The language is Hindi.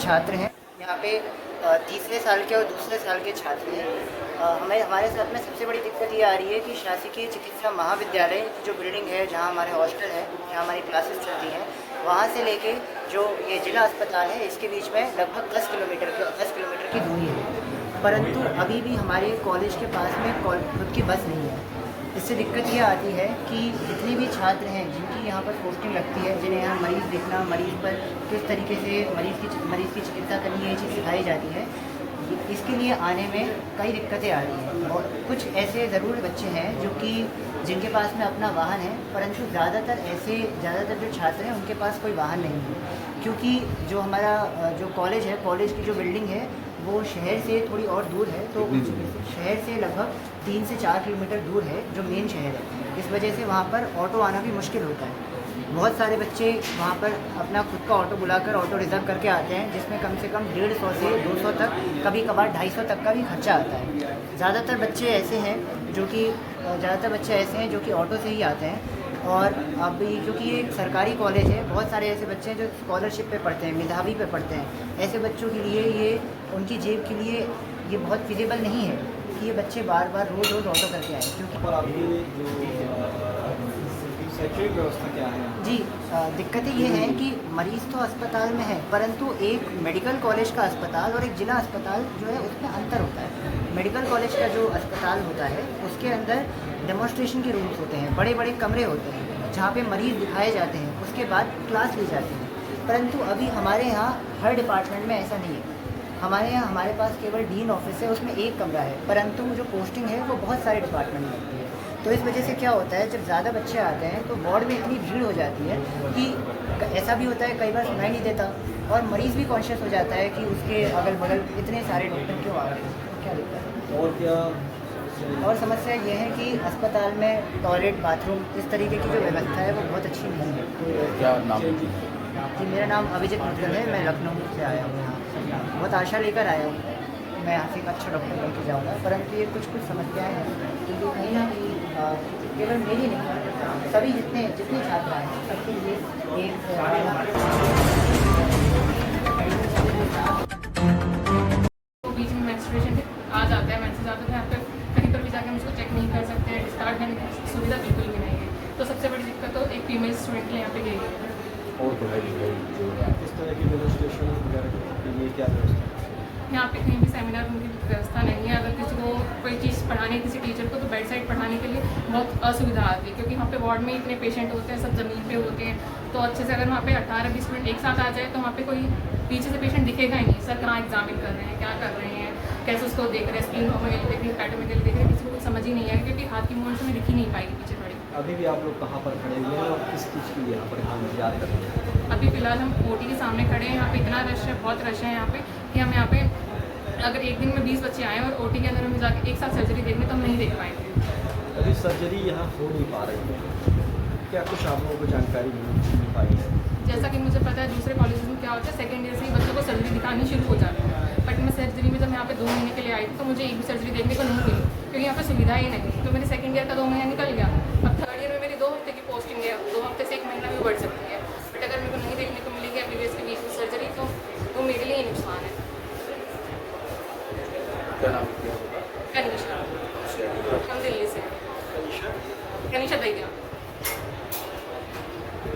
छात्र हैं यहाँ पे, तीसरे साल के और दूसरे साल के छात्र हैं। हमारे साथ में सबसे बड़ी दिक्कत ये आ रही है कि शासकीय चिकित्सा महाविद्यालय जो बिल्डिंग है, जहाँ हमारे हॉस्टल है, जहाँ हमारी क्लासेस चलती हैं, वहाँ से लेके जो ये जिला अस्पताल है, इसके बीच में लगभग 10 किलोमीटर की दूरी है। परंतु अभी भी हमारे कॉलेज के पास में खुद की बस नहीं है। इससे दिक्कत ये आती है कि जितने भी छात्र हैं जिनकी यहाँ पर पोस्टिंग लगती है, जिन्हें यहाँ मरीज़ देखना, मरीज़ पर किस तरीके से मरीज़ की चिकित्सा करनी है, ये चीज़ सिखाई जाती है, इसके लिए आने में कई दिक्कतें आ रही हैं। और कुछ ऐसे ज़रूर बच्चे हैं जो कि जिनके पास में अपना वाहन है, परंतु ज़्यादातर जो छात्र हैं उनके पास कोई वाहन नहीं है, क्योंकि जो हमारा जो कॉलेज है, कॉलेज की जो बिल्डिंग है वो शहर से थोड़ी और दूर है। तो शहर से लगभग 3 से 4 किलोमीटर दूर है जो मेन शहर है। इस वजह से वहाँ पर ऑटो आना भी मुश्किल होता है। बहुत सारे बच्चे वहाँ पर अपना खुद का ऑटो बुलाकर ऑटो रिज़र्व करके आते हैं, जिसमें कम से कम 150 से 200 तक, कभी कभार 250 तक का भी खर्चा आता है। ज़्यादातर बच्चे ऐसे हैं जो कि ऑटो से ही आते हैं। और अभी क्योंकि ये एक सरकारी कॉलेज है, बहुत सारे ऐसे बच्चे हैं जो स्कॉलरशिप पे पढ़ते हैं, मेधावी पे पढ़ते हैं। ऐसे बच्चों के लिए ये उनकी जेब के लिए ये बहुत फिजिबल नहीं है कि ये बच्चे बार बार रोज़ ऑटो करके आए, क्योंकि सैचुरेट व्यवस्था क्या है जी, दिक्कतें ये हैं कि मरीज़ तो अस्पताल में है, परंतु एक मेडिकल कॉलेज का अस्पताल और एक जिला अस्पताल जो है उसमें अंतर होता है। मेडिकल कॉलेज का जो अस्पताल होता है उसके अंदर डेमोन्स्ट्रेशन के रूम्स होते हैं, बड़े बड़े कमरे होते हैं जहाँ पे मरीज़ दिखाए जाते हैं, उसके बाद क्लास ली जाती है। परंतु अभी हमारे यहाँ हर डिपार्टमेंट में ऐसा नहीं है। हमारे पास केवल डीन ऑफिस है, उसमें एक कमरा है, परंतु जो पोस्टिंग है वो बहुत सारे डिपार्टमेंट में लगती है। तो इस वजह से क्या होता है, जब ज़्यादा बच्चे आते हैं तो वार्ड में इतनी भीड़ हो जाती है कि ऐसा भी होता है, कई बार सुनाई नहीं देता और मरीज़ भी कॉन्शियस हो जाता है कि उसके अगल बगल इतने सारे डॉक्टर क्यों आ रहे हैं, क्या दिक्कत है। और समस्या ये है कि अस्पताल में टॉयलेट, बाथरूम, इस तरीके की जो व्यवस्था है वो बहुत अच्छी नहीं है। क्या नाम है? जी, मेरा नाम अभिजीत मुद्गल है, मैं लखनऊ से आया हूँ यहाँ। बहुत आशा लेकर आया हूँ, मैं यहाँ से एक अच्छा डॉक्टर लेके जाऊँगा, परंतु ये कुछ समस्याएं हैं क्योंकि कहीं ना कहीं केवल मेरी नहीं, सभी जितने छात्र हैं सबके लिए एक बीच में मेंस्ट्रुएशन आ जाता है, मेंसेस आता है, यहाँ पे कहीं पर भी जाकर हम उसको चेक नहीं कर सकते हैं, डिस्चार्ज करने की सुविधा बिल्कुल भी नहीं है। तो सबसे बड़ी दिक्कत तो एक फीमेल स्टूडेंट के यहाँ पे यही है। और किस तरह की डेमोन्स्ट्रेशन वगैरह के लिए क्या व्यवस्था है? यहाँ पे कहीं भी सेमिनार रूम की व्यवस्था नहीं है। अगर किसी को कोई चीज़ पढ़ानी है किसी टीचर को, तो बेड साइड पढ़ाने के लिए बहुत असुविधा आती है, क्योंकि वहाँ पे वार्ड में इतने पेशेंट होते हैं, सब ज़मीन पे होते हैं। तो अच्छे से अगर वहाँ पे 18-20 स्टूडेंट एक साथ आ जाए तो वहाँ पे कोई पीछे से पेशेंट दिखेगा ही नहीं, सर कहाँ एग्जामिन कर रहे हैं, क्या कर रहे हैं, कैसे उसको देख रहे हैं, स्क्रीन वगैरह देख रहे हैं, पैटोमेगली देख रहे हैं, किसी को कुछ समझ ही नहीं है, क्योंकि हाथ की मूवमेंट में दिख ही नहीं पाएगी पीछे खड़ी। अभी भी आप लोग कहाँ पर खड़े हुए हैं और किस चीज़ के लिए यहाँ पर इंतजार कर रहे हैं? अभी फ़िलहाल हम ओटी के सामने खड़े हैं। यहाँ पे इतना रश है, बहुत रश है यहाँ पे, कि हम यहाँ पे अगर एक दिन में 20 बच्चे आए और ओटी के अंदर हमें जाकर एक साथ सर्जरी देखने तो हम नहीं देख पाएंगे। अभी सर्जरी यहाँ हो नहीं पा रही है, क्या कुछ आप लोगों को जानकारी मिल पाई है? जैसा कि मुझे पता है दूसरे कॉलेज में क्या होता है, सेकेंड ईयर से ही बच्चों को सर्जरी दिखानी शुरू हो जाती है। बट मैं सर्जरी में जब यहाँ पे 2 महीने के लिए आई थी तो मुझे एक भी सर्जरी देखने को नहीं मिली, क्योंकि यहाँ पे सुविधा ही नहीं। तो मेरे सेकेंड ईयर का 2 महीना निकल गया। अब थर्ड ईयर में मेरी 2 हफ्ते की पोस्टिंग है, 2 हफ्ते से 1 महीना भी बढ़ सकती है।